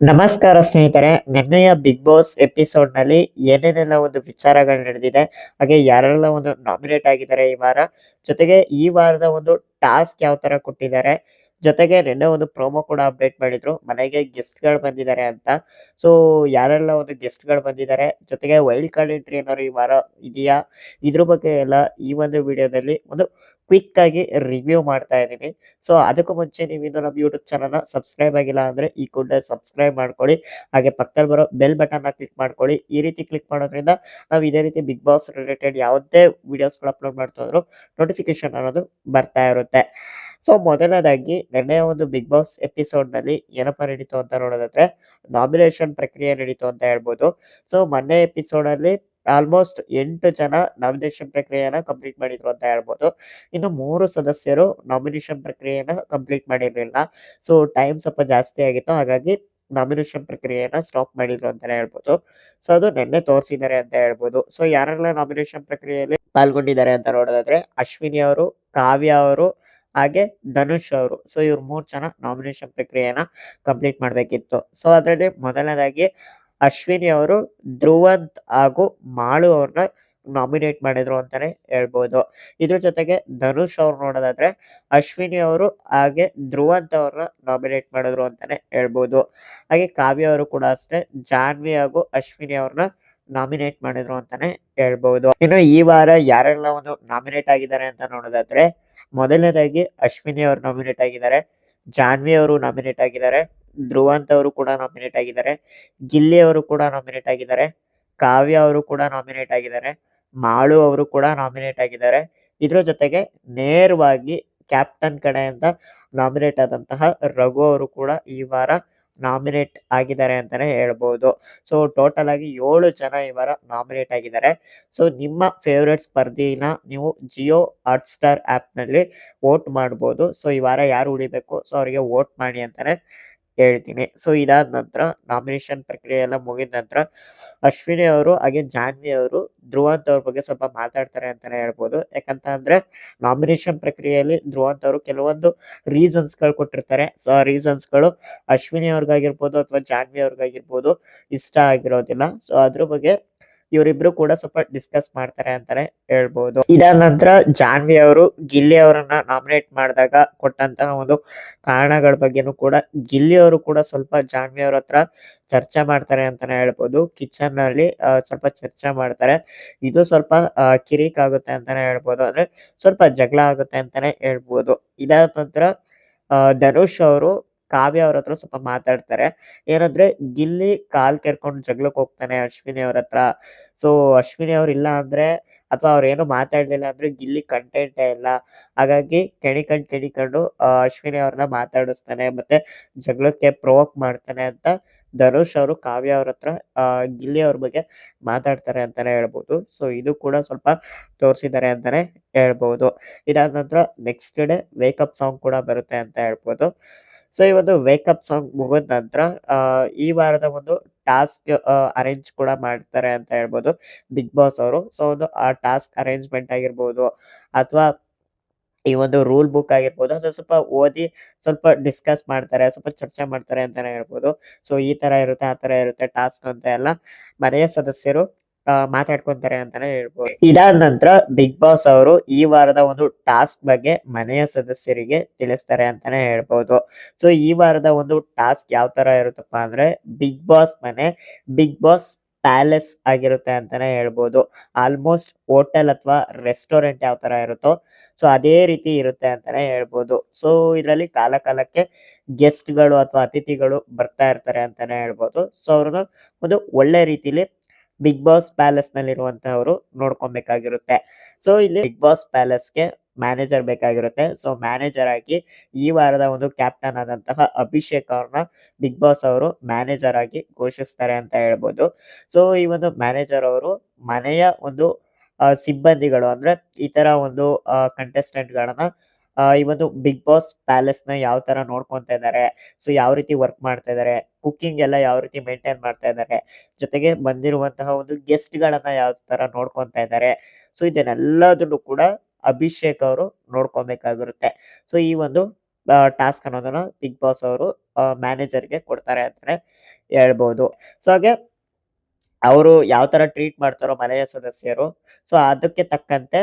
ನಮಸ್ಕಾರ ಸ್ನೇಹಿತರೆ. ನಿನ್ನೆಯ ಬಿಗ್ ಬಾಸ್ ಎಪಿಸೋಡ್‌ನಲ್ಲಿ ಏನೇನೆಲ್ಲ ಒಂದು ವಿಚಾರಗಳು ನಡೆದಿದೆ, ಹಾಗೆ ಯಾರೆಲ್ಲ ಒಂದು ನಾಮಿನೇಟ್ ಆಗಿದ್ದಾರೆ ಈ ವಾರ, ಜೊತೆಗೆ ಈ ವಾರದ ಒಂದು ಟಾಸ್ಕ್ ಯಾವ ತರ ಕೊಟ್ಟಿದ್ದಾರೆ, ಜೊತೆಗೆ ನಿನ್ನೆ ಒಂದು ಪ್ರೋಮೋ ಕೂಡ ಅಪ್ಡೇಟ್ ಮಾಡಿದ್ರು ಮನೆಗೆ ಗೆಸ್ಟ್‌ಗಳು ಬಂದಿದ್ದಾರೆ ಅಂತ. ಸೊ ಯಾರೆಲ್ಲ ಒಂದು ಗೆಸ್ಟ್‌ಗಳು ಬಂದಿದ್ದಾರೆ, ಜೊತೆಗೆ ವೈಲ್ಡ್ ಕಾರ್ಡ್ ಎಂಟ್ರಿ ಏನಾದ್ರು ಈ ವಾರ ಇದೆಯಾ? ಇದ್ರ ಬಗ್ಗೆ ಎಲ್ಲ ಈ ಒಂದು ವಿಡಿಯೋದಲ್ಲಿ ಒಂದು ಕ್ವಿಕ್ ಆಗಿ ರಿವ್ಯೂ ಮಾಡ್ತಾ ಇದ್ದೀನಿ. ಸೊ ಅದಕ್ಕೂ ಮುಂಚೆ ನೀವಿನ್ನು ನಮ್ಮ ಯೂಟ್ಯೂಬ್ ಚಾನಲ್‌ನ ಸಬ್ಸ್ಕ್ರೈಬ್ ಆಗಿಲ್ಲ ಅಂದ್ರೆ ಈ ಕೂಡಲೇ ಸಬ್ಸ್ಕ್ರೈಬ್ ಮಾಡ್ಕೊಳ್ಳಿ. ಹಾಗೆ ಪಕ್ಕದಲ್ಲಿ ಬರೋ ಬೆಲ್ ಬಟನ್‌ನ ಕ್ಲಿಕ್ ಮಾಡ್ಕೊಳ್ಳಿ. ಈ ರೀತಿ ಕ್ಲಿಕ್ ಮಾಡೋದ್ರಿಂದ ನಾವು ಇದೇ ರೀತಿ ಬಿಗ್ ಬಾಸ್ ರಿಲೇಟೆಡ್ ಯಾವುದೇ ವಿಡಿಯೋಸ್‌ಗಳು ಅಪ್ಲೋಡ್ ಮಾಡ್ತಾ ಹೋದ್ರು ನೋಟಿಫಿಕೇಶನ್ ಅನ್ನೋದು ಬರ್ತಾ ಇರುತ್ತೆ. ಸೊ ಮೊದಲನೇದಾಗಿ ನಿನ್ನೆಯ ಒಂದು ಬಿಗ್ ಬಾಸ್ ಎಪಿಸೋಡ್‌ನಲ್ಲಿ ಏನಪ್ಪಾ ನಡೀತು ಅಂತ ನೋಡೋದಾದ್ರೆ, ನಾಮಿನೇಷನ್ ಪ್ರಕ್ರಿಯೆ ನಡೀತು ಅಂತ ಹೇಳ್ಬೋದು. ಸೊ ಮೊನ್ನೆ ಎಪಿಸೋಡಲ್ಲಿ ಆಲ್ಮೋಸ್ಟ್ 8 ಜನ ನಾಮಿನೇಷನ್ ಪ್ರಕ್ರಿಯೆಯನ್ನ ಕಂಪ್ಲೀಟ್ ಮಾಡಿದ್ರು ಅಂತ ಹೇಳ್ಬೋದು. ಇನ್ನು 3 ಸದಸ್ಯರು ನಾಮಿನೇಷನ್ ಪ್ರಕ್ರಿಯೆಯನ್ನ ಕಂಪ್ಲೀಟ್ ಮಾಡಿರ್ಲಿಲ್ಲ. ಸೊ ಟೈಮ್ ಸ್ವಲ್ಪ ಜಾಸ್ತಿ ಆಗಿತ್ತು. ಹಾಗಾಗಿ ನಾಮಿನೇಷನ್ ಪ್ರಕ್ರಿಯೆಯನ್ನ ಸ್ಟಾಪ್ ಮಾಡಿದ್ರು ಅಂತಾನೆ ಹೇಳ್ಬೋದು. ಸೊ ಅದು ನಿನ್ನೆ ತೋರಿಸಿದ್ದಾರೆ ಅಂತ ಹೇಳ್ಬೋದು. ಸೊ ಯಾರೆಲ್ಲ ನಾಮಿನೇಷನ್ ಪ್ರಕ್ರಿಯೆಯಲ್ಲಿ ಪಾಲ್ಗೊಂಡಿದ್ದಾರೆ ಅಂತ ನೋಡೋದಾದ್ರೆ, ಅಶ್ವಿನಿ ಅವರು, ಕಾವ್ಯ ಅವರು, ಹಾಗೆ ಧನುಷ್ ಅವರು. ಸೊ ಇವ್ರು 3 ಜನ ನಾಮಿನೇಷನ್ ಪ್ರಕ್ರಿಯೆಯನ್ನ ಕಂಪ್ಲೀಟ್ ಮಾಡ್ಬೇಕಿತ್ತು. ಸೊ ಅದ್ರಲ್ಲಿ ಮೊದಲನೇದಾಗಿ ಅಶ್ವಿನಿ ಅವರು ಧ್ರುವಂತ್ ಹಾಗೂ ಮಾಳು ಅವ್ರನ್ನ ನಾಮಿನೇಟ್ ಮಾಡಿದ್ರು ಅಂತಾನೆ ಹೇಳ್ಬೋದು. ಇದ್ರ ಜೊತೆಗೆ ಧನುಷ್ ಅವ್ರು ನೋಡೋದಾದ್ರೆ, ಅಶ್ವಿನಿ ಅವರು ಹಾಗೆ ಧ್ರುವಂತ್ ಅವ್ರನ್ನ ನಾಮಿನೇಟ್ ಮಾಡಿದ್ರು ಅಂತಾನೆ ಹೇಳ್ಬೋದು. ಹಾಗೆ ಕಾವ್ಯ ಅವರು ಕೂಡ ಅಷ್ಟೇ ಜಾನ್ವಿ ಹಾಗೂ ಅಶ್ವಿನಿ ಅವ್ರನ್ನ ನಾಮಿನೇಟ್ ಮಾಡಿದ್ರು ಅಂತಾನೆ ಹೇಳ್ಬೋದು. ಇನ್ನು ಈ ವಾರ ಯಾರೆಲ್ಲ ಒಂದು ನಾಮಿನೇಟ್ ಆಗಿದ್ದಾರೆ ಅಂತ ನೋಡೋದಾದ್ರೆ, ಮೊದಲನೇದಾಗಿ ಅಶ್ವಿನಿ ಅವರು ನಾಮಿನೇಟ್ ಆಗಿದ್ದಾರೆ, ಜಾನ್ವಿ ಅವರು ನಾಮಿನೇಟ್ ಆಗಿದ್ದಾರೆ, ಧ್ರುವಂತ್ ಅವರು ಕೂಡ ನಾಮಿನೇಟ್ ಆಗಿದ್ದಾರೆ, ಗಿಲ್ಲಿ ಅವರು ಕೂಡ ನಾಮಿನೇಟ್ ಆಗಿದ್ದಾರೆ, ಕಾವ್ಯ ಅವರು ಕೂಡ ನಾಮಿನೇಟ್ ಆಗಿದ್ದಾರೆ, ಮಾಳು ಅವರು ಕೂಡ ನಾಮಿನೇಟ್ ಆಗಿದ್ದಾರೆ. ಇದ್ರ ಜೊತೆಗೆ ನೇರವಾಗಿ ಕ್ಯಾಪ್ಟನ್ ಕಡೆಯಿಂದ ನಾಮಿನೇಟ್ ಆದಂತಹ ರಘು ಅವರು ಕೂಡ ಈ ವಾರ ನಾಮಿನೇಟ್ ಆಗಿದ್ದಾರೆ ಅಂತಾನೆ ಹೇಳ್ಬೋದು. ಸೊ ಟೋಟಲ್ ಆಗಿ 7 ಜನ ಈ ವಾರ ನಾಮಿನೇಟ್ ಆಗಿದ್ದಾರೆ. ಸೊ ನಿಮ್ಮ ಫೇವರೇಟ್ ಸ್ಪರ್ಧಿನ ನೀವು ಜಿಯೋ ಹಾಟ್‌ಸ್ಟಾರ್ ಆ್ಯಪ್‌ನಲ್ಲಿ ವೋಟ್ ಮಾಡ್ಬೋದು. ಸೊ ಈ ವಾರ ಯಾರು ಉಳಿಬೇಕು, ಸೊ ಅವರಿಗೆ ವೋಟ್ ಮಾಡಿ ಅಂತಾನೆ ಹೇಳ್ತೀನಿ. ಸೊ ಇದಾದ ನಂತರ ನಾಮಿನೇಷನ್ ಪ್ರಕ್ರಿಯೆ ಎಲ್ಲ ಮುಗಿದ ನಂತರ ಅಶ್ವಿನಿ ಅವರು ಹಾಗೆ ಜಾನ್ವಿ ಅವರು ಧ್ರುವಂತ್ ಅವ್ರ ಬಗ್ಗೆ ಸ್ವಲ್ಪ ಮಾತಾಡ್ತಾರೆ ಅಂತಾನೆ ಹೇಳ್ಬೋದು. ಯಾಕಂತ ಅಂದ್ರೆ ನಾಮಿನೇಷನ್ ಪ್ರಕ್ರಿಯೆಯಲ್ಲಿ ಧ್ರುವಂತ್ ಅವರು ಕೆಲವೊಂದು ರೀಸನ್ಸ್‌ಗಳು ಕೊಟ್ಟಿರ್ತಾರೆ. ಸೊ ಆ ರೀಸನ್ಸ್‌ಗಳು ಅಶ್ವಿನಿ ಅವ್ರಿಗಾಗಿರ್ಬೋದು ಅಥವಾ ಜಾನ್ವಿ ಅವ್ರಿಗಾಗಿರ್ಬೋದು ಇಷ್ಟ ಆಗಿರೋದಿಲ್ಲ. ಸೊ ಅದ್ರ ಬಗ್ಗೆ ಇವರಿಬ್ರು ಕೂಡ ಸ್ವಲ್ಪ ಡಿಸ್ಕಸ್ ಮಾಡ್ತಾರೆ ಅಂತಾನೆ ಹೇಳ್ಬೋದು. ಇದಾದ ನಂತರ ಜಾನ್ವಿ ಅವರು ಗಿಲ್ಲಿ ಅವರನ್ನ ನಾಮಿನೇಟ್ ಮಾಡಿದಾಗ ಕೊಟ್ಟಂತಹ ಒಂದು ಕಾರಣಗಳ ಬಗ್ಗೆನೂ ಕೂಡ ಗಿಲ್ಲಿ ಅವರು ಕೂಡ ಸ್ವಲ್ಪ ಜಾನ್ವಿ ಅವ್ರ ಹತ್ರ ಚರ್ಚೆ ಮಾಡ್ತಾರೆ ಅಂತಾನೆ ಹೇಳ್ಬೋದು. ಕಿಚನ್‌ನಲ್ಲಿ ಸ್ವಲ್ಪ ಚರ್ಚೆ ಮಾಡ್ತಾರೆ. ಇದು ಸ್ವಲ್ಪ ಕಿರಿಕ್ ಆಗುತ್ತೆ ಅಂತಾನೆ ಹೇಳ್ಬೋದು. ಅಂದ್ರೆ ಸ್ವಲ್ಪ ಜಗಳ ಆಗುತ್ತೆ ಅಂತಾನೆ ಹೇಳ್ಬೋದು. ಇದಾದ ನಂತರ ಧನುಷ್ ಅವರು ಕಾವ್ಯ ಅವ್ರ ಹತ್ರ ಸ್ವಲ್ಪ ಮಾತಾಡ್ತಾರೆ. ಏನಂದ್ರೆ ಗಿಲ್ಲಿ ಕಾಲ್ ಕೆರ್ಕೊಂಡು ಜಗಳಕ್ಕೆ ಹೋಗ್ತಾನೆ ಅಶ್ವಿನಿ ಅವ್ರ ಹತ್ರ. ಸೊ ಅಶ್ವಿನಿ ಅವ್ರು ಇಲ್ಲ ಅಂದ್ರೆ ಅಥವಾ ಅವ್ರೇನು ಮಾತಾಡ್ಲಿಲ್ಲ ಅಂದ್ರೆ ಗಿಲ್ಲಿ ಕಂಟೆಂಟೇ ಇಲ್ಲ. ಹಾಗಾಗಿ ಕೆಣಿಕೊಂಡು ಅಶ್ವಿನಿ ಅವ್ರನ್ನ ಮಾತಾಡಿಸ್ತಾನೆ ಮತ್ತೆ ಜಗಳಕ್ಕೆ ಪ್ರೊವೋಕ್ ಮಾಡ್ತಾನೆ ಅಂತ ಧನುಷ್ ಅವರು ಕಾವ್ಯ ಅವ್ರ ಹತ್ರ ಗಿಲ್ಲಿ ಅವ್ರ ಬಗ್ಗೆ ಮಾತಾಡ್ತಾರೆ ಅಂತಾನೆ ಹೇಳ್ಬೋದು. ಸೊ ಇದು ಕೂಡ ಸ್ವಲ್ಪ ತೋರ್ಸಿದ್ದಾರೆ ಅಂತಾನೆ ಹೇಳ್ಬೋದು. ಇದಾದ ನಂತರ ನೆಕ್ಸ್ಟ್ ಡೇ ವೇಕಪ್ ಸಾಂಗ್ ಕೂಡ ಬರುತ್ತೆ ಅಂತ ಹೇಳ್ಬೋದು. ಸೊ ಈ ಒಂದು ವೇಕಪ್ ಸಾಂಗ್ ಮುಗಿದ ನಂತರ ಈ ವಾರದ ಒಂದು ಟಾಸ್ಕ್ ಅರೇಂಜ್ ಕೂಡ ಮಾಡ್ತಾರೆ ಅಂತ ಹೇಳ್ಬೋದು ಬಿಗ್ ಬಾಸ್ ಅವರು. ಸೊ ಒಂದು ಆ ಟಾಸ್ಕ್ ಅರೇಂಜ್‌ಮೆಂಟ್ ಆಗಿರ್ಬೋದು ಅಥವಾ ಈ ಒಂದು ರೂಲ್ ಬುಕ್ ಆಗಿರ್ಬೋದು ಅದನ್ನ ಸ್ವಲ್ಪ ಓದಿ ಸ್ವಲ್ಪ ಡಿಸ್ಕಸ್ ಮಾಡ್ತಾರೆ, ಸ್ವಲ್ಪ ಚರ್ಚೆ ಮಾಡ್ತಾರೆ ಅಂತಾನೆ ಹೇಳ್ಬೋದು. ಸೊ ಈ ತರ ಇರುತ್ತೆ, ಆ ತರ ಇರುತ್ತೆ ಟಾಸ್ಕ್ ಅಂತ ಎಲ್ಲ ಮನೆಯ ಸದಸ್ಯರು ಮಾತಾಡ್ಕೊಂತಾರೆ ಅಂತಾನೆ ಹೇಳ್ಬೋದು. ಇದಾದ ನಂತರ ಬಿಗ್ ಬಾಸ್ ಅವರು ಈ ವಾರದ ಒಂದು ಟಾಸ್ಕ್ ಬಗ್ಗೆ ಮನೆಯ ಸದಸ್ಯರಿಗೆ ತಿಳಿಸ್ತಾರೆ ಅಂತಾನೆ ಹೇಳ್ಬೋದು. ಸೊ ಈ ವಾರದ ಒಂದು ಟಾಸ್ಕ್ ಯಾವ ತರ ಇರುತ್ತಪ್ಪ ಅಂದ್ರೆ ಬಿಗ್ ಬಾಸ್ ಮನೆ, ಬಿಗ್ ಬಾಸ್ ಪ್ಯಾಲೇಸ್ ಆಗಿರುತ್ತೆ ಅಂತಾನೆ ಹೇಳ್ಬೋದು. ಆಲ್ಮೋಸ್ಟ್ ಹೋಟೆಲ್ ಅಥವಾ ರೆಸ್ಟೋರೆಂಟ್ ಯಾವ ತರ ಇರುತ್ತೋ ಸೊ ಅದೇ ರೀತಿ ಇರುತ್ತೆ ಅಂತಾನೆ ಹೇಳ್ಬೋದು. ಸೊ ಇದರಲ್ಲಿ ಕಾಲಕ್ಕೆ ಗೆಸ್ಟ್‌ಗಳು ಅಥವಾ ಅತಿಥಿಗಳು ಬರ್ತಾ ಇರ್ತಾರೆ ಅಂತಾನೆ ಹೇಳ್ಬೋದು. ಸೊ ಅವ್ರನ್ನ ಒಂದು ಒಳ್ಳೆ ರೀತಿಲಿ ಬಿಗ್ ಬಾಸ್ ಪ್ಯಾಲೇಸ್‌ನಲ್ಲಿರುವಂತಹವರು ನೋಡ್ಕೊಬೇಕಾಗಿರುತ್ತೆ. ಸೊ ಇಲ್ಲಿ ಬಿಗ್ ಬಾಸ್ ಪ್ಯಾಲೇಸ್‌ಗೆ ಮ್ಯಾನೇಜರ್ ಬೇಕಾಗಿರುತ್ತೆ. ಸೊ ಮ್ಯಾನೇಜರ್ ಆಗಿ ಈ ವಾರದ ಒಂದು ಕ್ಯಾಪ್ಟನ್ ಆದಂತಹ ಅಭಿಷೇಕ್ ಅವ್ರನ್ನ ಬಿಗ್ ಬಾಸ್ ಅವರು ಮ್ಯಾನೇಜರ್ ಆಗಿ ಘೋಷಿಸ್ತಾರೆ ಅಂತ ಹೇಳ್ಬೋದು. ಸೊ ಈ ಒಂದು ಮ್ಯಾನೇಜರ್ ಅವರು ಮನೆಯ ಒಂದು ಸಿಬ್ಬಂದಿಗಳು ಅಂದ್ರೆ ಈ ತರ ಒಂದು ಕಂಟೆಸ್ಟೆಂಟ್‌ಗಳನ್ನ ಈ ಒಂದು ಬಿಗ್ ಬಾಸ್ ಪ್ಯಾಲೇಸ್‌ನ ಯಾವ ತರ ನೋಡ್ಕೊಂತಾ ಇದ್ದಾರೆ, ಸೊ ಯಾವ ರೀತಿ ವರ್ಕ್ ಮಾಡ್ತಾ ಇದ್ದಾರೆ, ಕುಕಿಂಗ್ ಎಲ್ಲ ಯಾವ ರೀತಿ ಮೇಂಟೈನ್ ಮಾಡ್ತಾ ಇದ್ದಾರೆ, ಜೊತೆಗೆ ಬಂದಿರುವಂತಹ ಒಂದು ಗೆಸ್ಟ್‌ಗಳನ್ನ ಯಾವ ತರ ನೋಡ್ಕೊಂತಾ ಇದ್ದಾರೆ. ಸೊ ಇದನ್ನೆಲ್ಲದನ್ನು ಕೂಡ ಅಭಿಷೇಕ್ ಅವರು ನೋಡ್ಕೊಬೇಕಾಗಿರುತ್ತೆ. ಸೊ ಈ ಒಂದು ಟಾಸ್ಕ್ ಅನ್ನೋದನ್ನ ಬಿಗ್ ಬಾಸ್ ಅವರು ಮ್ಯಾನೇಜರ್‌ಗೆ ಕೊಡ್ತಾರೆ ಅಂತಾನೆ ಹೇಳ್ಬೋದು. ಸೊ ಹಾಗೆ ಅವರು ಯಾವ ತರ ಟ್ರೀಟ್ ಮಾಡ್ತಾರೋ ಮನೆಯ ಸದಸ್ಯರು, ಸೊ ಅದಕ್ಕೆ ತಕ್ಕಂತೆ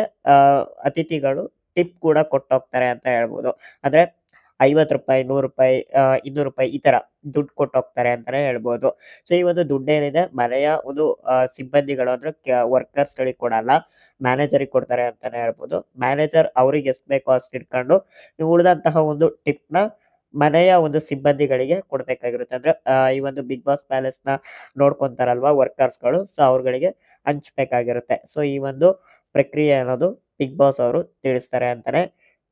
ಅತಿಥಿಗಳು ಟಿಪ್ ಕೂಡ ಕೊಟ್ಟೋಗ್ತಾರೆ ಅಂತ ಹೇಳ್ಬೋದು. ಅಂದ್ರೆ ₹50, ₹100, ₹200 ಈ ತರ ದುಡ್ಡು ಕೊಟ್ಟೋಗ್ತಾರೆ ಅಂತಾನೆ ಹೇಳ್ಬೋದು. ಸೊ ಈ ಒಂದು ದುಡ್ಡೇನಿದೆ ಮನೆಯ ಒಂದು ಸಿಬ್ಬಂದಿಗಳು ಅಂದ್ರೆ ವರ್ಕರ್ಸ್‌ಗಳಿಗೆ ಕೊಡಲ್ಲ. ಮ್ಯಾನೇಜರ್‌ಗೆ ಕೊಡ್ತಾರೆ ಅಂತಾನೆ ಹೇಳ್ಬೋದು. ಮ್ಯಾನೇಜರ್ ಅವ್ರಿಗೆ ಎಷ್ಟ್ ಬೇಕೋ ಅಷ್ಟ್ ಇಟ್ಕೊಂಡು ಉಳಿದಂತಹ ಒಂದು ಟಿಪ್‌ನ ಮನೆಯ ಒಂದು ಸಿಬ್ಬಂದಿಗಳಿಗೆ ಕೊಡ್ಬೇಕಾಗಿರುತ್ತೆ. ಅಂದ್ರೆ ಈ ಒಂದು ಬಿಗ್ ಬಾಸ್ ಪ್ಯಾಲೇಸ್‌ನ ನೋಡ್ಕೊಂತಾರಲ್ವಾ ವರ್ಕರ್ಸ್‌ಗಳು, ಸೊ ಅವ್ರುಗಳಿಗೆ ಹಂಚ್ಬೇಕಾಗಿರುತ್ತೆ. ಸೊ ಈ ಒಂದು ಪ್ರಕ್ರಿಯೆ ಅನ್ನೋದು ಬಿಗ್ ಬಾಸ್ ಅವರು ತಿಳಿಸ್ತಾರೆ ಅಂತಾನೆ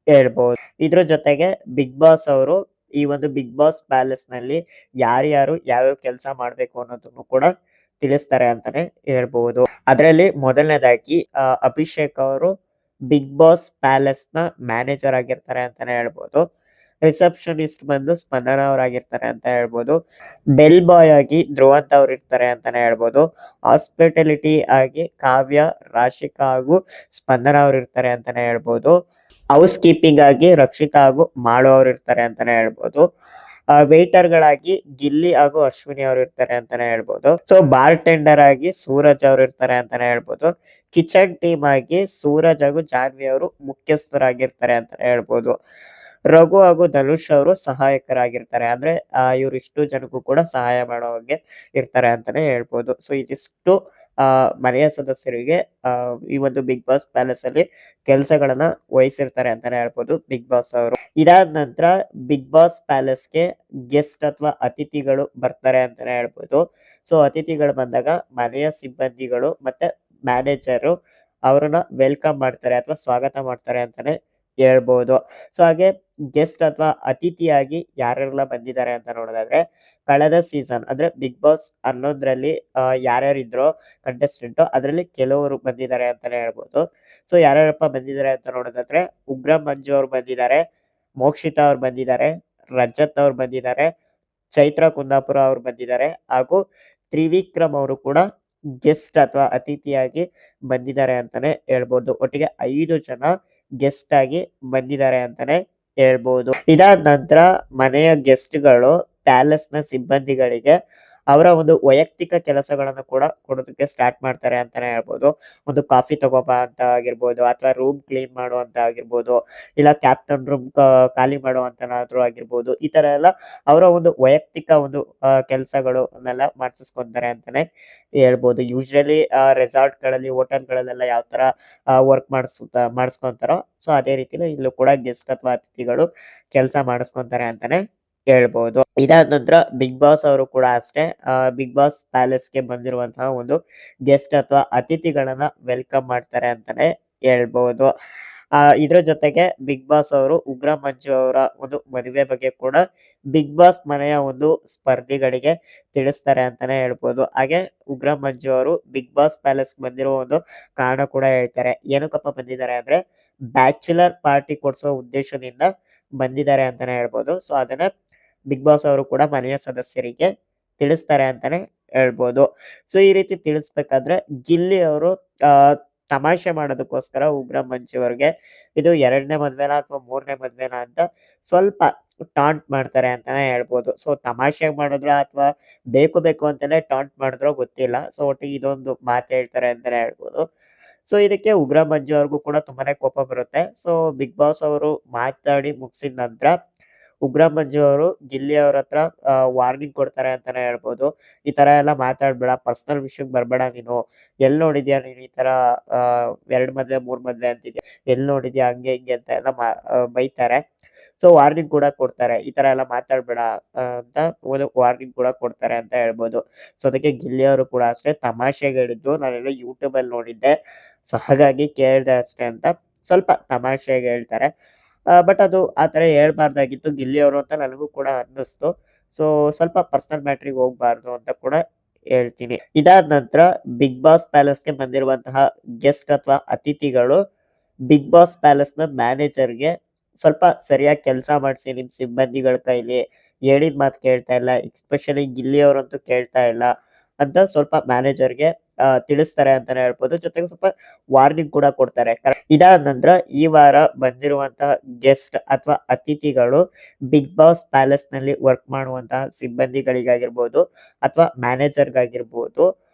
ಹೇಳ್ಬೋದು. ಇದ್ರ ಜೊತೆಗೆ ಬಿಗ್ ಬಾಸ್ ಅವರು ಈ ಒಂದು ಬಿಗ್ ಬಾಸ್ ಪ್ಯಾಲೇಸ್‌ನಲ್ಲಿ ಯಾರ್ಯಾರು ಯಾವ್ಯಾವ ಕೆಲ್ಸ ಮಾಡ್ಬೇಕು ಅನ್ನೋದನ್ನು ಕೂಡ ತಿಳಿಸ್ತಾರೆ ಅಂತಾನೆ ಹೇಳ್ಬೋದು. ಅದ್ರಲ್ಲಿ ಮೊದಲನೇದಾಗಿ ಅಭಿಷೇಕ್ ಅವರು ಬಿಗ್ ಬಾಸ್ ಪ್ಯಾಲೇಸ್‌ನ ಮ್ಯಾನೇಜರ್ ಆಗಿರ್ತಾರೆ ಅಂತಾನೆ ಹೇಳ್ಬೋದು. ರಿಸೆಪ್ಷನಿಸ್ಟ್ ಬಂದು ಸ್ಪಂದನ ಅವರಾಗಿರ್ತಾರೆ ಅಂತ ಹೇಳ್ಬೋದು. ಬೆಲ್ ಬಾಯ್ ಆಗಿ ಧ್ರುವಂತ್ ಅವ್ರು ಇರ್ತಾರೆ ಅಂತಾನೆ ಹೇಳ್ಬೋದು. ಹಾಸ್ಪಿಟಾಲಿಟಿ ಆಗಿ ಕಾವ್ಯ, ರಾಶಿಕಾ ಹಾಗೂ ಸ್ಪಂದನ ಅವ್ರು ಇರ್ತಾರೆ ಅಂತಾನೆ ಹೇಳ್ಬೋದು. ಹೌಸ್ ಕೀಪಿಂಗ್ ಆಗಿ ರಕ್ಷಿತಾ ಹಾಗೂ ಮಾಳು ಅವ್ರು ಇರ್ತಾರೆ ಅಂತಾನೆ ಹೇಳ್ಬೋದು. ವೇಟರ್‌ಗಳಾಗಿ ಗಿಲ್ಲಿ ಹಾಗೂ ಅಶ್ವಿನಿ ಅವ್ರು ಇರ್ತಾರೆ ಅಂತಾನೆ ಹೇಳ್ಬೋದು. ಸೊ ಬಾರ್‌ಟೆಂಡರ್ ಆಗಿ ಸೂರಜ್ ಅವ್ರು ಇರ್ತಾರೆ ಅಂತಾನೆ ಹೇಳ್ಬೋದು. ಕಿಚನ್ ಟೀಮ್ ಆಗಿ ಸೂರಜ್ ಹಾಗೂ ಜಾನ್ವಿ ಅವರು ಮುಖ್ಯಸ್ಥರಾಗಿರ್ತಾರೆ ಅಂತಾನೆ ಹೇಳ್ಬೋದು. ರಘು ಹಾಗೂ ಧನುಷ್ ಅವರು ಸಹಾಯಕರಾಗಿರ್ತಾರೆ. ಅಂದ್ರೆ ಇವ್ರಿಷ್ಟು ಜನಕ್ಕೂ ಕೂಡ ಸಹಾಯ ಮಾಡೋ ಹಾಗೆ ಇರ್ತಾರೆ ಅಂತಾನೆ ಹೇಳ್ಬೋದು. ಸೊ ಇದಿಷ್ಟು ಮನೆಯ ಸದಸ್ಯರಿಗೆ ಈ ಒಂದು ಬಿಗ್ ಬಾಸ್ ಪ್ಯಾಲೇಸ್ ಅಲ್ಲಿ ಕೆಲ್ಸಗಳನ್ನ ವಹಿಸಿರ್ತಾರೆ ಅಂತಾನೆ ಹೇಳ್ಬೋದು ಬಿಗ್ ಬಾಸ್ ಅವರು. ಇದಾದ ನಂತರ ಬಿಗ್ ಬಾಸ್ ಪ್ಯಾಲೇಸ್‌ಗೆ ಗೆಸ್ಟ್ ಅಥವಾ ಅತಿಥಿಗಳು ಬರ್ತಾರೆ ಅಂತಾನೆ ಹೇಳ್ಬೋದು. ಸೊ ಅತಿಥಿಗಳು ಬಂದಾಗ ಮನೆಯ ಸಿಬ್ಬಂದಿಗಳು ಮತ್ತೆ ಮ್ಯಾನೇಜರು ಅವ್ರನ್ನ ವೆಲ್ಕಮ್ ಮಾಡ್ತಾರೆ ಅಥವಾ ಸ್ವಾಗತ ಮಾಡ್ತಾರೆ ಅಂತಾನೆ ಹೇಳ್ಬೋದು. ಸೊ ಹಾಗೆ ಗೆಸ್ಟ್ ಅಥವಾ ಅತಿಥಿಯಾಗಿ ಯಾರೆಲ್ಲ ಬಂದಿದ್ದಾರೆ ಅಂತ ನೋಡೋದಾದ್ರೆ, ಕಳೆದ ಸೀಸನ್ ಅಂದ್ರೆ ಬಿಗ್ ಬಾಸ್ 11ರಲ್ಲಿ ಯಾರ್ಯಾರಿದ್ರೋ ಕಂಟೆಸ್ಟೆಂಟು ಅದ್ರಲ್ಲಿ ಕೆಲವರು ಬಂದಿದ್ದಾರೆ ಅಂತಾನೆ ಹೇಳ್ಬೋದು. ಸೊ ಯಾರ್ಯಾರಪ್ಪ ಬಂದಿದ್ದಾರೆ ಅಂತ ನೋಡೋದಾದ್ರೆ, ಉಗ್ರ ಮಂಜು ಅವ್ರು ಬಂದಿದ್ದಾರೆ, ಮೋಕ್ಷಿತಾ ಅವ್ರು ಬಂದಿದ್ದಾರೆ, ರಜತ್ ಅವ್ರು ಬಂದಿದ್ದಾರೆ, ಚೈತ್ರ ಕುಂದಾಪುರ ಅವ್ರು ಬಂದಿದ್ದಾರೆ ಹಾಗೂ ತ್ರಿವಿಕ್ರಮ್ ಅವರು ಕೂಡ ಗೆಸ್ಟ್ ಅಥವಾ ಅತಿಥಿಯಾಗಿ ಬಂದಿದ್ದಾರೆ ಅಂತಾನೆ ಹೇಳ್ಬೋದು. ಒಟ್ಟಿಗೆ 5 ಜನ ಗೆಸ್ಟ್ ಆಗಿ ಬಂದಿದ್ದಾರೆ ಅಂತಾನೆ ಹೇಳ್ಬೋದು. ಇದಾದ ನಂತರ ಮನೆಯ ಗೆಸ್ಟ್‌ಗಳು ಪ್ಯಾಲೇಸ್‌ನ ಸಿಬ್ಬಂದಿಗಳಿಗೆ ಅವರ ಒಂದು ವೈಯಕ್ತಿಕ ಕೆಲಸಗಳನ್ನು ಕೂಡ ಕೊಡೋದಕ್ಕೆ ಸ್ಟಾರ್ಟ್ ಮಾಡ್ತಾರೆ ಅಂತಾನೆ ಹೇಳ್ಬೋದು. ಒಂದು ಕಾಫಿ ತಗೋಬಾ ಅಂತ ಆಗಿರ್ಬೋದು ಅಥವಾ ರೂಮ್ ಕ್ಲೀನ್ ಮಾಡು ಅಂತ ಆಗಿರ್ಬೋದು, ಇಲ್ಲ ಕ್ಯಾಪ್ಟನ್ ರೂಮ್ ಖಾಲಿ ಮಾಡುವಂತನಾದ್ರೂ ಆಗಿರ್ಬೋದು. ಈ ತರ ಎಲ್ಲ ಅವರ ಒಂದು ವೈಯಕ್ತಿಕ ಒಂದು ಕೆಲಸಗಳನ್ನೆಲ್ಲ ಮಾಡಿಸ್ಕೊಂತಾರೆ ಅಂತಾನೆ ಹೇಳ್ಬೋದು. ಯೂಶುವಲಿ ರೆಸಾರ್ಟ್‌ಗಳಲ್ಲಿ, ಹೋಟೆಲ್‌ಗಳಲ್ಲೆಲ್ಲ ಯಾವ ತರ ವರ್ಕ್ ಮಾಡಿಸ್ಕೊಂತಾರೋ ಸೊ ಅದೇ ರೀತಿನೇ ಇಲ್ಲೂ ಕೂಡ ಗೆಸ್ಟ್ ಅಥವಾ ಅತಿಥಿಗಳು ಕೆಲಸ ಮಾಡಿಸ್ಕೊಂತಾರೆ ಅಂತಾನೆ ಹೇಳ್ಬೋದು. ಇದಾದ ನಂತರ ಬಿಗ್ ಬಾಸ್ ಅವರು ಕೂಡ ಅಷ್ಟೇ ಬಿಗ್ ಬಾಸ್ ಪ್ಯಾಲೇಸ್‌ಗೆ ಬಂದಿರುವಂತಹ ಒಂದು ಗೆಸ್ಟ್ ಅಥವಾ ಅತಿಥಿಗಳನ್ನ ವೆಲ್ಕಮ್ ಮಾಡ್ತಾರೆ ಅಂತಾನೆ ಹೇಳ್ಬೋದು. ಇದ್ರ ಜೊತೆಗೆ ಬಿಗ್ ಬಾಸ್ ಅವರು ಉಗ್ರ ಮಂಜು ಅವರ ಒಂದು ಮದುವೆ ಬಗ್ಗೆ ಕೂಡ ಬಿಗ್ ಬಾಸ್ ಮನೆಯ ಒಂದು ಸ್ಪರ್ಧಿಗಳಿಗೆ ತಿಳಿಸ್ತಾರೆ ಅಂತಾನೆ ಹೇಳ್ಬೋದು. ಹಾಗೆ ಉಗ್ರ ಮಂಜು ಅವರು ಬಿಗ್ ಬಾಸ್ ಪ್ಯಾಲೇಸ್‌ಗೆ ಬಂದಿರೋ ಒಂದು ಕಾರಣ ಕೂಡ ಹೇಳ್ತಾರೆ. ಏನಕ್ಕಪ್ಪ ಬಂದಿದ್ದಾರೆ ಅಂದ್ರೆ ಬ್ಯಾಚುಲರ್ ಪಾರ್ಟಿ ಕೊಡ್ಸೋ ಉದ್ದೇಶದಿಂದ ಬಂದಿದ್ದಾರೆ ಅಂತಾನೆ ಹೇಳ್ಬೋದು. ಸೊ ಅದನ್ನ ಬಿಗ್ ಬಾಸ್ ಅವರು ಕೂಡ ಮನೆಯ ಸದಸ್ಯರಿಗೆ ತಿಳಿಸ್ತಾರೆ ಅಂತಾನೆ ಹೇಳ್ಬೋದು. ಸೊ ಈ ರೀತಿ ತಿಳಿಸ್ಬೇಕಾದ್ರೆ ಗಿಲ್ಲಿ ಅವರು ತಮಾಷೆ ಮಾಡೋದಕ್ಕೋಸ್ಕರ ಉಗ್ರ ಮಂಜು ಅವ್ರಿಗೆ ಇದು 2ನೇ ಮದ್ವೆನಾ ಅಥವಾ 3ನೇ ಮದ್ವೆನಾ ಅಂತ ಸ್ವಲ್ಪ ಟಾಂಟ್ ಮಾಡ್ತಾರೆ ಅಂತಾನೆ ಹೇಳ್ಬೋದು. ಸೊ ತಮಾಷೆಗೆ ಮಾಡಿದ್ರೋ ಅಥವಾ ಬೇಕು ಬೇಕು ಅಂತಾನೆ ಟಾಂಟ್ ಮಾಡಿದ್ರೋ ಗೊತ್ತಿಲ್ಲ. ಸೊ ಒಟ್ಟಿಗೆ ಇದೊಂದು ಮಾತು ಹೇಳ್ತಾರೆ ಅಂತಾನೆ ಹೇಳ್ಬೋದು. ಸೊ ಇದಕ್ಕೆ ಉಗ್ರ ಮಂಜು ಅವ್ರಿಗೂ ಕೂಡ ತುಂಬಾನೇ ಕೋಪ ಬರುತ್ತೆ. ಸೊ ಬಿಗ್ ಬಾಸ್ ಅವರು ಮಾತಾಡಿ ಮುಗಿಸಿದ ನಂತರ ಉಗ್ರ ಮಂಜು ಅವರು ಗಿಲ್ಲಿ ಅವ್ರ ಹತ್ರ ವಾರ್ನಿಂಗ್ ಕೊಡ್ತಾರೆ ಅಂತಾನೆ ಹೇಳ್ಬೋದು. ಈ ತರ ಎಲ್ಲ ಮಾತಾಡ್ಬೇಡ, ಪರ್ಸನಲ್ ವಿಷಯಕ್ಕೆ ಬರ್ಬೇಡ ನೀನು. ಎಲ್ಲಿ ನೋಡಿದ್ಯಾ ನೀನು ಈ ತರ 2 ಮದ್ವೆ 3 ಮದ್ವೆ ಅಂತಿದ್ಯಾ, ಎಲ್ಲಿ ನೋಡಿದ್ಯಾ ಹಂಗೆ ಹಿಂಗೆ ಅಂತ ಎಲ್ಲ ಬೈತಾರೆ. ಸೊ ವಾರ್ನಿಂಗ್ ಕೂಡ ಕೊಡ್ತಾರೆ. ಈ ತರ ಎಲ್ಲ ಮಾತಾಡ್ಬೇಡ ಅಂತ ಒಂದು ವಾರ್ನಿಂಗ್ ಕೂಡ ಕೊಡ್ತಾರೆ ಅಂತ ಹೇಳ್ಬೋದು. ಸೊ ಅದಕ್ಕೆ ಗಿಲ್ಲಿ ಅವರು ಕೂಡ ಅಷ್ಟೇ ತಮಾಷೆಗೆ ಹೇಳಿದ್ದು ನಾನೆಲ್ಲೋ ಯೂಟ್ಯೂಬಲ್ಲಿ ನೋಡಿದ್ದೆ. ಸೊ ಹಾಗಾಗಿ ಕೇಳ್ದೆ ಅಷ್ಟೇ ಅಂತ ಸ್ವಲ್ಪ ತಮಾಷೆಗೆ ಹೇಳ್ತಾರೆ. ಬಟ್ ಅದು ಆ ತರ ಹೇಳ್ಬಾರ್ದಾಗಿತ್ತು ಗಿಲ್ಲಿ ಅವರು ಅಂತ ನನಗೂ ಕೂಡ ಅನ್ನಿಸ್ತು. ಸೊ ಸ್ವಲ್ಪ ಪರ್ಸನಲ್ ಮ್ಯಾಟ್ರಿಗೆ ಹೋಗ್ಬಾರ್ದು ಅಂತ ಕೂಡ ಹೇಳ್ತೀನಿ. ಇದಾದ ನಂತರ ಬಿಗ್ ಬಾಸ್ ಪ್ಯಾಲೇಸ್‌ಗೆ ಬಂದಿರುವಂತಹ ಗೆಸ್ಟ್ ಅಥವಾ ಅತಿಥಿಗಳು ಬಿಗ್ ಬಾಸ್ ಪ್ಯಾಲೇಸ್‌ನ ಮ್ಯಾನೇಜರ್‌ಗೆ ಸ್ವಲ್ಪ ಸರಿಯಾಗಿ ಕೆಲಸ ಮಾಡಿಸಿ ನಿಮ್ಮ ಸಿಬ್ಬಂದಿಗಳ ಕೈಲಿ, ಹೇಳಿದ ಮಾತು ಕೇಳ್ತಾ ಇಲ್ಲ. ಎಸ್ಪೆಷಲಿ ಗಿಲ್ಲಿ ಅವರಂತೂ ಕೇಳ್ತಾ ಇಲ್ಲ. ಅಂತ ಸ್ವಲ್ಪ ಮ್ಯಾನೇಜರ್‌ಗೆ ತಿಳಿಸ್ತಾರೆ ಅಂತಾನೆ ಹೇಳ್ಬೋದು. ಜೊತೆಗೆ ಸ್ವಲ್ಪ ವಾರ್ನಿಂಗ್ ಕೂಡ ಕೊಡ್ತಾರೆ. ಇದಾದ ನಂತರ ಈ ವಾರ ಬಂದಿರುವಂತಹ ಗೆಸ್ಟ್ ಅಥವಾ ಅತಿಥಿಗಳು ಬಿಗ್ ಬಾಸ್ ಪ್ಯಾಲೇಸ್‌ನಲ್ಲಿ ವರ್ಕ್ ಮಾಡುವಂತಹ ಸಿಬ್ಬಂದಿಗಳಿಗಾಗಿರ್ಬೋದು ಅಥವಾ ಮ್ಯಾನೇಜರ್‌ಗಾಗಿರ್ಬೋದು,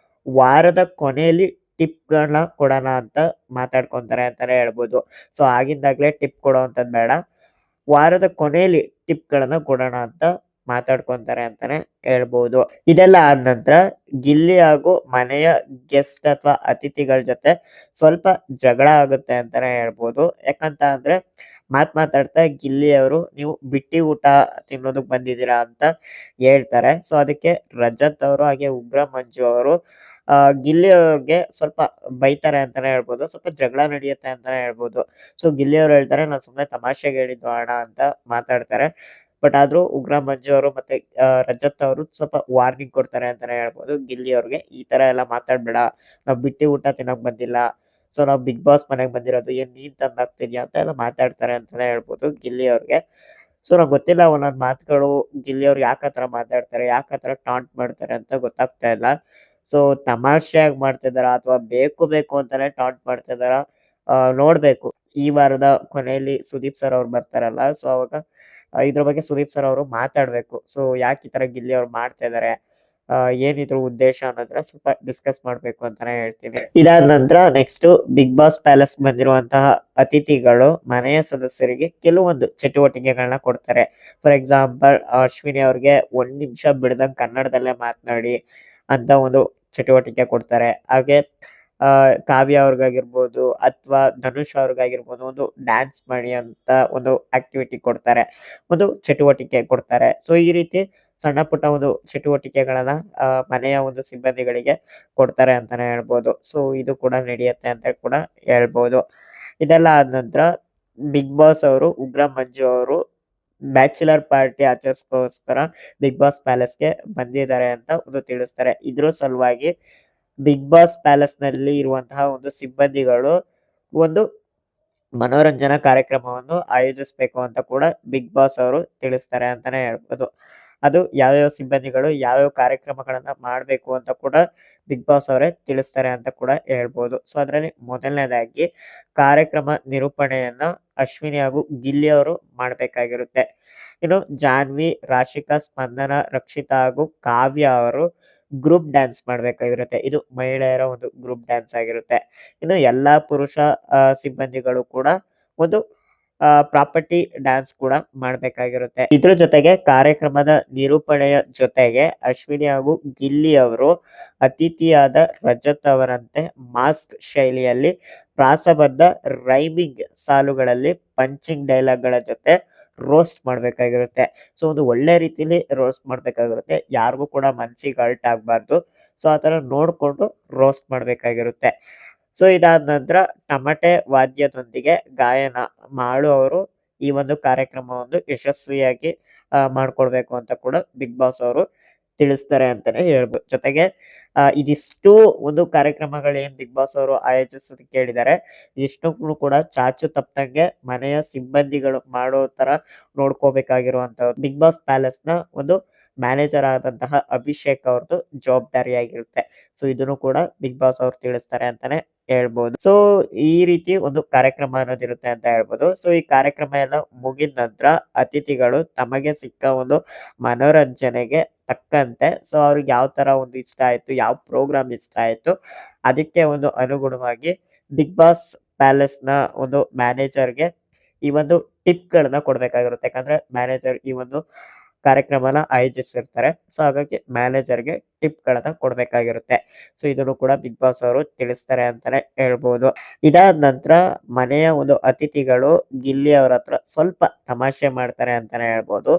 ವಾರದ ಕೊನೆಯಲ್ಲಿ ಟಿಪ್‌ಗಳನ್ನ ಕೊಡೋಣ ಅಂತ ಮಾತಾಡ್ಕೊಂತಾರೆ ಅಂತಾನೆ ಹೇಳ್ಬೋದು. ಸೊ ಆಗಿಂದಾಗ್ಲೇ ಟಿಪ್ ಕೊಡೋವಂಥದ್ದು ಬೇಡ. ವಾರದ ಕೊನೆಯಲ್ಲಿ ಟಿಪ್‌ಗಳನ್ನ ಕೊಡೋಣ ಅಂತ ಮಾತಾಡ್ಕೊಂತಾರೆ ಅಂತಾನೆ ಹೇಳ್ಬೋದು. ಇದೆಲ್ಲ ಆದ ನಂತರ ಗಿಲ್ಲಿ ಹಾಗೂ ಮನೆಯ ಗೆಸ್ಟ್ ಅಥವಾ ಅತಿಥಿಗಳ ಜೊತೆ ಸ್ವಲ್ಪ ಜಗಳ ಆಗುತ್ತೆ ಅಂತಾನೆ ಹೇಳ್ಬೋದು. ಯಾಕಂತ ಅಂದ್ರೆ ಮಾತಾಡ್ತಾ ಗಿಲ್ಲಿ ಅವರು ನೀವು ಬಿಟ್ಟಿ ಊಟ ತಿನ್ನೋದಕ್ಕೆ ಬಂದಿದ್ದೀರಾ ಅಂತ ಹೇಳ್ತಾರೆ. ಸೊ ಅದಕ್ಕೆ ರಜತ್ ಅವರು ಹಾಗೆ ಉಗ್ರ ಮಂಜು ಅವರು ಗಿಲ್ಲಿ ಅವ್ರಿಗೆ ಸ್ವಲ್ಪ ಬೈತಾರೆ ಅಂತಾನೆ ಹೇಳ್ಬೋದು. ಸ್ವಲ್ಪ ಜಗಳ ನಡೆಯುತ್ತೆ ಅಂತಾನೆ ಹೇಳ್ಬೋದು. ಸೊ ಗಿಲ್ಲಿ ಅವ್ರು ಹೇಳ್ತಾರೆ ನಾನು ಸುಮ್ನೆ ತಮಾಷೆಗೆ ಹೇಳಿದ್ದು ಅಣ್ಣ ಅಂತ ಮಾತಾಡ್ತಾರೆ. ಬಟ್ ಆದ್ರೂ ಉಗ್ರ ಮಂಜು ಅವರು ಮತ್ತೆ ರಜತ್ ಅವರು ಸ್ವಲ್ಪ ವಾರ್ನಿಂಗ್ ಕೊಡ್ತಾರೆ ಅಂತಾನೆ ಹೇಳ್ಬೋದು ಗಿಲ್ಲಿ ಅವ್ರಿಗೆ. ಈ ತರ ಎಲ್ಲ ಮಾತಾಡ್ಬೇಡ. ನಾವ್ ಬಿಟ್ಟಿ ಊಟ ತಿನ್ನಕ್ ಬಂದಿಲ್ಲ. ಸೊ ನಾವ್ ಬಿಗ್ ಬಾಸ್ ಮನೆಗ್ ಬಂದಿರೋದು. ಏನ್ ನೀನ್ ತಂದ್ ಹಾಕ್ತಿದ್ಯಾ ಅಂತ ಎಲ್ಲ ಮಾತಾಡ್ತಾರೆ ಅಂತಾನೆ ಹೇಳ್ಬೋದು ಗಿಲ್ಲಿ ಅವ್ರಿಗೆ. ಸೊ ನಂಗ್ ಗೊತ್ತಿಲ್ಲ ಒಂದೊಂದ್ ಮಾತುಗಳು ಗಿಲ್ಲಿ ಅವ್ರು ಯಾಕ್ ಆ ತರ ಮಾತಾಡ್ತಾರೆ, ಯಾಕ್ ಆ ತರ ಟಾಂಟ್ ಮಾಡ್ತಾರೆ ಅಂತ ಗೊತ್ತಾಗ್ತಾ ಇಲ್ಲ. ಸೊ ತಮಾಷೆಯಾಗಿ ಮಾಡ್ತಿದಾರಾ ಅಥವಾ ಬೇಕು ಬೇಕು ಅಂತಾನೆ ಟಾಂಟ್ ಮಾಡ್ತಿದಾರಾ ನೋಡ್ಬೇಕು. ಈ ವಾರದ ಕೊನೆಯಲ್ಲಿ ಸುದೀಪ್ ಸರ್ ಅವ್ರು ಬರ್ತಾರಲ್ಲ. ಸೊ ಅವಾಗ ಇದ್ರ ಬಗ್ಗೆ ಸುದೀಪ್ ಸರ್ ಅವರು ಮಾತಾಡ್ಬೇಕು. ಸೊ ಯಾಕ್ ಈ ತರ ಗಿಲ್ಲಿ ಅವ್ರು ಮಾಡ್ತಾ ಇದಾರೆ? ಏನಿದ್ರ ಉದ್ದೇಶ ಅನ್ನೋದನ್ನ ಸ್ವಲ್ಪ ಡಿಸ್ಕಸ್ ಮಾಡ್ಬೇಕು ಅಂತಾನೆ ಹೇಳ್ತೀನಿ. ಇದಾದ ನಂತರ ನೆಕ್ಸ್ಟ್ ಬಿಗ್ ಬಾಸ್ ಪ್ಯಾಲೇಸ್ ಬಂದಿರುವಂತಹ ಅತಿಥಿಗಳು ಮನೆಯ ಸದಸ್ಯರಿಗೆ ಕೆಲವೊಂದು ಚಟುವಟಿಕೆಗಳನ್ನ ಕೊಡ್ತಾರೆ. ಫಾರ್ ಎಕ್ಸಾಂಪಲ್ ಅಶ್ವಿನಿ ಅವ್ರಿಗೆ 1 ನಿಮಿಷ ಬಿಡದಂಗ್ ಕನ್ನಡದಲ್ಲೇ ಮಾತನಾಡಿ ಅಂತ ಒಂದು ಚಟುವಟಿಕೆ ಕೊಡ್ತಾರೆ. ಹಾಗೆ ಕಾವ್ಯ ಅವ್ರಿಗಾಗಿರ್ಬೋದು ಅಥವಾ ಧನುಷ್ ಅವ್ರಿಗಾಗಿರ್ಬೋದು ಒಂದು ಡ್ಯಾನ್ಸ್ ಮಾಡಿ ಅಂತ ಒಂದು ಆಕ್ಟಿವಿಟಿ ಕೊಡ್ತಾರೆ. ಒಂದು ಚಟುವಟಿಕೆ ಕೊಡ್ತಾರೆ. ಸೊ ಈ ರೀತಿ ಸಣ್ಣ ಪುಟ್ಟ ಒಂದು ಚಟುವಟಿಕೆಗಳನ್ನ ಮನೆಯ ಒಂದು ಸಿಬ್ಬಂದಿಗಳಿಗೆ ಕೊಡ್ತಾರೆ ಅಂತಾನೆ ಹೇಳ್ಬೋದು. ಸೊ ಇದು ಕೂಡ ನಡೆಯುತ್ತೆ ಅಂತ ಕೂಡ ಹೇಳ್ಬೋದು. ಇದೆಲ್ಲ ಆದ ನಂತರ ಬಿಗ್ ಬಾಸ್ ಅವರು ಉಗ್ರ ಮಂಜು ಅವರು ಬ್ಯಾಚುಲರ್ ಪಾರ್ಟಿ ಆಚರಿಸ್ಕೋಸ್ಕರ ಬಿಗ್ ಬಾಸ್ ಪ್ಯಾಲೇಸ್‌ಗೆ ಬಂದಿದ್ದಾರೆ ಅಂತ ಒಂದು ತಿಳಿಸ್ತಾರೆ. ಇದ್ರ ಸಲುವಾಗಿ ಬಿಗ್ ಬಾಸ್ ಪ್ಯಾಲೇಸ್‌ನಲ್ಲಿ ಇರುವಂತಹ ಒಂದು ಸಿಬ್ಬಂದಿಗಳು ಒಂದು ಮನೋರಂಜನಾ ಕಾರ್ಯಕ್ರಮವನ್ನು ಆಯೋಜಿಸ್ಬೇಕು ಅಂತ ಕೂಡ ಬಿಗ್ ಬಾಸ್ ಅವರು ತಿಳಿಸ್ತಾರೆ ಅಂತಾನೆ ಹೇಳ್ಬೋದು. ಅದು ಯಾವ್ಯಾವ ಸಿಬ್ಬಂದಿಗಳು ಯಾವ್ಯಾವ ಕಾರ್ಯಕ್ರಮಗಳನ್ನ ಮಾಡ್ಬೇಕು ಅಂತ ಕೂಡ ಬಿಗ್ ಬಾಸ್ ಅವರೇ ತಿಳಿಸ್ತಾರೆ ಅಂತ ಕೂಡ ಹೇಳ್ಬೋದು. ಸೊ ಅದ್ರಲ್ಲಿ ಮೊದಲನೇದಾಗಿ ಕಾರ್ಯಕ್ರಮ ನಿರೂಪಣೆಯನ್ನ ಅಶ್ವಿನಿ ಹಾಗೂ ಗಿಲ್ಲಿ ಅವರು ಮಾಡ್ಬೇಕಾಗಿರುತ್ತೆ. ಇನ್ನು ಜಾನ್ವಿ, ರಾಶಿಕಾ, ಸ್ಪಂದನ, ರಕ್ಷಿತಾ ಹಾಗೂ ಕಾವ್ಯ ಅವರು ಗ್ರೂಪ್ ಡ್ಯಾನ್ಸ್ ಮಾಡ್ಬೇಕಾಗಿರುತ್ತೆ. ಇದು ಮಹಿಳೆಯರ ಒಂದು ಗ್ರೂಪ್ ಡ್ಯಾನ್ಸ್ ಆಗಿರುತ್ತೆ. ಇನ್ನು ಎಲ್ಲಾ ಪುರುಷ ಸಿಬ್ಬಂದಿಗಳು ಕೂಡ ಒಂದು ಪ್ರಾಪರ್ಟಿ ಡ್ಯಾನ್ಸ್ ಕೂಡ ಮಾಡ್ಬೇಕಾಗಿರುತ್ತೆ. ಇದ್ರ ಜೊತೆಗೆ ಕಾರ್ಯಕ್ರಮದ ನಿರೂಪಣೆಯ ಜೊತೆಗೆ ಅಶ್ವಿನಿ ಹಾಗೂ ಗಿಲ್ಲಿ ಅವರು ಅತಿಥಿಯಾದ ರಜತ್ ಅವರಂತೆ ಮಾಸ್ಕ್ ಶೈಲಿಯಲ್ಲಿ ಪ್ರಾಸಬದ್ಧ ರೈಮಿಂಗ್ ಸಾಲುಗಳಲ್ಲಿ ಪಂಚಿಂಗ್ ಡೈಲಾಗ್‌ಗಳ ಜೊತೆ ರೋಸ್ಟ್ ಮಾಡ್ಬೇಕಾಗಿರುತ್ತೆ. ಸೊ ಒಂದು ಒಳ್ಳೆ ರೀತಿಲಿ ರೋಸ್ಟ್ ಮಾಡ್ಬೇಕಾಗಿರುತ್ತೆ. ಯಾರಿಗೂ ಕೂಡ ಮನ್ಸಿಗೆ ಹರ್ಟ್ ಆಗ್ಬಾರ್ದು. ಸೊ ಆ ತರ ನೋಡ್ಕೊಂಡು ರೋಸ್ಟ್ ಮಾಡ್ಬೇಕಾಗಿರುತ್ತೆ. ಸೊ ಇದಾದ ನಂತರ ತಮಟೆ ವಾದ್ಯದೊಂದಿಗೆ ಗಾಯನ ಮಾಳು ಅವರು ಈ ಒಂದು ಕಾರ್ಯಕ್ರಮವನ್ನು ಯಶಸ್ವಿಯಾಗಿ ಮಾಡ್ಕೊಡ್ಬೇಕು ಅಂತ ಕೂಡ ಬಿಗ್ ಬಾಸ್ ಅವರು ತಿಳಿಸ್ತಾರೆ ಅಂತಾನೆ ಹೇಳ್ಬೋದು. ಜೊತೆಗೆ ಇದಿಷ್ಟು ಒಂದು ಕಾರ್ಯಕ್ರಮಗಳು ಏನ್ ಬಿಗ್ ಬಾಸ್ ಅವರು ಆಯೋಜಿಸೋದಕ್ಕೆ ಹೇಳಿದ್ದಾರೆ. ಇದಿಷ್ಟನ್ನೂ ಕೂಡ ಚಾಚು ತಪ್ಪದಂಗೆ ಮನೆಯ ಸಿಬ್ಬಂದಿಗಳು ಮಾಡೋ ತರ ನೋಡ್ಕೋಬೇಕಾಗಿರುವಂತಹದ್ದು ಬಿಗ್ ಬಾಸ್ ಪ್ಯಾಲೇಸ್‌ನ ಒಂದು ಮ್ಯಾನೇಜರ್ ಆದಂತಹ ಅಭಿಷೇಕ್ ಅವ್ರದ್ದು ಜವಾಬ್ದಾರಿಯಾಗಿರುತ್ತೆ. ಸೊ ಇದನ್ನು ಕೂಡ ಬಿಗ್ ಬಾಸ್ ಅವ್ರು ತಿಳಿಸ್ತಾರೆ ಅಂತಾನೆ ಹೇಳ್ಬೋದು. ಸೊ ಈ ರೀತಿ ಒಂದು ಕಾರ್ಯಕ್ರಮ ಅನ್ನೋದಿರುತ್ತೆ ಅಂತ ಹೇಳ್ಬೋದು. ಸೊ ಈ ಕಾರ್ಯಕ್ರಮ ಎಲ್ಲ ಮುಗಿದ ನಂತರ ಅತಿಥಿಗಳು ತಮಗೆ ಸಿಕ್ಕ ಒಂದು ಮನೋರಂಜನೆಗೆ ತಕ್ಕಂತೆ ಸೊ ಅವ್ರಿಗೆ ಯಾವ ತರ ಒಂದು ಇಷ್ಟ ಆಯ್ತು, ಯಾವ ಪ್ರೋಗ್ರಾಮ್ ಇಷ್ಟ ಆಯ್ತು, ಅದಕ್ಕೆ ಒಂದು ಅನುಗುಣವಾಗಿ ಬಿಗ್ ಬಾಸ್ ಪ್ಯಾಲೇಸ್‌ನ ಒಂದು ಮ್ಯಾನೇಜರ್‌ಗೆ ಈ ಒಂದು ಟಿಪ್‌ಗಳನ್ನ ಕೊಡ್ಬೇಕಾಗಿರುತ್ತೆ. ಯಾಕಂದ್ರೆ ಮ್ಯಾನೇಜರ್ ಈ ಒಂದು ಕಾರ್ಯಕ್ರಮನ ಆಯೋಜಿಸಿರ್ತಾರೆ. ಸೊ ಹಾಗಾಗಿ ಮ್ಯಾನೇಜರ್‌ಗೆ ಟಿಪ್‌ಗಳನ್ನ ಕೊಡ್ಬೇಕಾಗಿರುತ್ತೆ. ಸೊ ಇದನ್ನು ಕೂಡ ಬಿಗ್ ಬಾಸ್ ಅವರು ತಿಳಿಸ್ತಾರೆ ಅಂತಾನೆ ಹೇಳ್ಬೋದು. ಇದಾದ ನಂತರ ಮನೆಯ ಒಂದು ಅತಿಥಿಗಳು ಗಿಲ್ಲಿ ಅವ್ರ ಹತ್ರ ಸ್ವಲ್ಪ ತಮಾಷೆ ಮಾಡ್ತಾರೆ ಅಂತಾನೆ ಹೇಳ್ಬೋದು.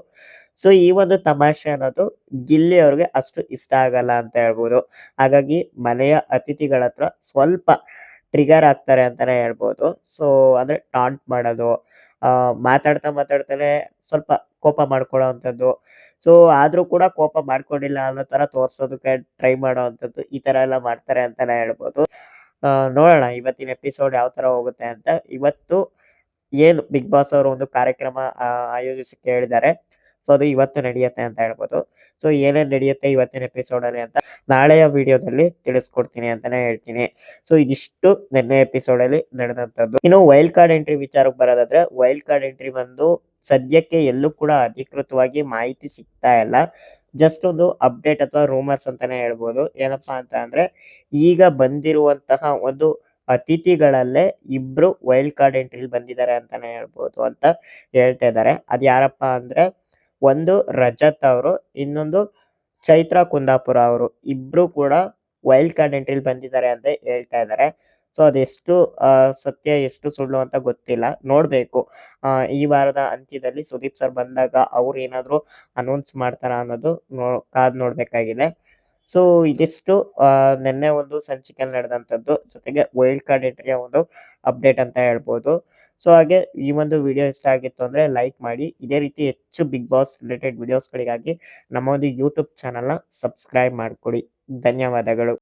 ಸೊ ಈ ಒಂದು ತಮಾಷೆ ಅನ್ನೋದು ಗಿಲ್ಲಿ ಅವ್ರಿಗೆ ಅಷ್ಟು ಇಷ್ಟ ಆಗಲ್ಲ ಅಂತ ಹೇಳ್ಬೋದು. ಹಾಗಾಗಿ ಮನೆಯ ಅತಿಥಿಗಳ ಹತ್ರ ಸ್ವಲ್ಪ ಟ್ರಿಗರ್ ಆಗ್ತಾರೆ ಅಂತಾನೆ ಹೇಳ್ಬೋದು. ಸೊ ಅಂದ್ರೆ ಟಾಂಟ್ ಮಾಡೋದು, ಮಾತಾಡ್ತಾನೆ ಸ್ವಲ್ಪ ಕೋಪ ಮಾಡ್ಕೊಳ್ಳೋವಂಥದ್ದು. ಸೊ ಆದ್ರೂ ಕೂಡ ಕೋಪ ಮಾಡ್ಕೊಂಡಿಲ್ಲ ಅನ್ನೋ ತರ ತೋರ್ಸೋದಕ್ಕೆ ಟ್ರೈ ಮಾಡೋವಂಥದ್ದು. ಈ ತರ ಎಲ್ಲ ಮಾಡ್ತಾರೆ ಅಂತಾನೆ ಹೇಳ್ಬೋದು. ನೋಡೋಣ ಇವತ್ತಿನ ಎಪಿಸೋಡ್ ಯಾವ ತರ ಹೋಗುತ್ತೆ ಅಂತ. ಇವತ್ತು ಏನು ಬಿಗ್ ಬಾಸ್ ಅವರು ಒಂದು ಕಾರ್ಯಕ್ರಮ ಆಯೋಜಿಸಕ್ಕೆ ಹೇಳಿದ್ದಾರೆ. ಸೊ ಅದು ಇವತ್ತು ನಡೆಯುತ್ತೆ ಅಂತ ಹೇಳ್ಬೋದು. ಸೊ ಏನೇನ್ ನಡೆಯುತ್ತೆ ಇವತ್ತಿನ ಎಪಿಸೋಡಲ್ಲಿ ಅಂತ ನಾಳೆಯ ವಿಡಿಯೋದಲ್ಲಿ ತಿಳಿಸ್ಕೊಡ್ತೀನಿ ಅಂತಾನೆ ಹೇಳ್ತೀನಿ. ಸೊ ಇದಿಷ್ಟು ನಿನ್ನೆ ಎಪಿಸೋಡಲ್ಲಿ ನಡೆದಂತದ್ದು. ಇನ್ನು ವೈಲ್ಡ್ ಕಾರ್ಡ್ ಎಂಟ್ರಿ ವಿಚಾರಕ್ಕೆ ಬರೋದಾದ್ರೆ ವೈಲ್ಡ್ ಕಾರ್ಡ್ ಎಂಟ್ರಿ ಬಂದು ಸದ್ಯಕ್ಕೆ ಎಲ್ಲೂ ಕೂಡ ಅಧಿಕೃತವಾಗಿ ಮಾಹಿತಿ ಸಿಗ್ತಾ ಇಲ್ಲ. ಜಸ್ಟ್ ಒಂದು ಅಪ್ಡೇಟ್ ಅಥವಾ ರೂಮರ್ಸ್ ಅಂತಾನೆ ಹೇಳ್ಬೋದು. ಏನಪ್ಪಾ ಅಂತ ಅಂದ್ರೆ ಈಗ ಬಂದಿರುವಂತಹ ಒಂದು ಅತಿಥಿಗಳಲ್ಲೇ ಇಬ್ರು ವೈಲ್ಡ್ ಕಾರ್ಡ್ ಎಂಟ್ರಿಲಿ ಬಂದಿದ್ದಾರೆ ಅಂತಾನೆ ಹೇಳ್ಬೋದು ಅಂತ ಹೇಳ್ತಾ ಇದ್ದಾರೆ. ಅದ್ ಯಾರಪ್ಪ ಅಂದ್ರೆ ಒಂದು ರಜತ್ ಅವರು, ಇನ್ನೊಂದು ಚೈತ್ರಾ ಕುಂದಾಪುರ ಅವರು. ಇಬ್ರು ಕೂಡ ವೈಲ್ಡ್ ಕಾರ್ಡ್ ಎಂಟ್ರಿಲಿ ಬಂದಿದ್ದಾರೆ ಅಂತ ಹೇಳ್ತಾ ಇದ್ದಾರೆ. ಸೊ ಅದೆಷ್ಟು ಸತ್ಯ ಎಷ್ಟು ಸುಳ್ಳು ಅಂತ ಗೊತ್ತಿಲ್ಲ, ನೋಡ್ಬೇಕು. ಈ ವಾರದ ಅಂತ್ಯದಲ್ಲಿ ಸುದೀಪ್ ಸರ್ ಬಂದಾಗ ಅವ್ರು ಏನಾದ್ರು ಅನೌನ್ಸ್ ಮಾಡ್ತಾರ ಅನ್ನೋದು ಕಾದ್ ನೋಡ್ಬೇಕಾಗಿದೆ. ಸೊ ಇದಿಷ್ಟು ನಿನ್ನೆ ಒಂದು ಸಂಚಿಕೆಯಲ್ಲಿ ನಡೆದಂತದ್ದು, ಜೊತೆಗೆ ವೈಲ್ಡ್ ಕಾರ್ಡ್ ಎಂಟ್ರಿಯ ಒಂದು ಅಪ್ಡೇಟ್ ಅಂತ ಹೇಳ್ಬೋದು. ಸೊ ಹಾಗೆ ಈ ಒಂದು ವಿಡಿಯೋ ಇಷ್ಟ ಆಗಿತ್ತು ಅಂದ್ರೆ ಲೈಕ್ ಮಾಡಿ. ಇದೇ ರೀತಿ ಹೆಚ್ಚು ಬಿಗ್ ಬಾಸ್ ರಿಲೇಟೆಡ್ ವಿಡಿಯೋಸ್ಗಳಿಗಾಗಿ ನಮ್ಮ ಒಂದು ಯೂಟ್ಯೂಬ್ ಚಾನಲ್ನ ಸಬ್ಸ್ಕ್ರೈಬ್ ಮಾಡ್ಕೊಳ್ಳಿ. ಧನ್ಯವಾದಗಳು.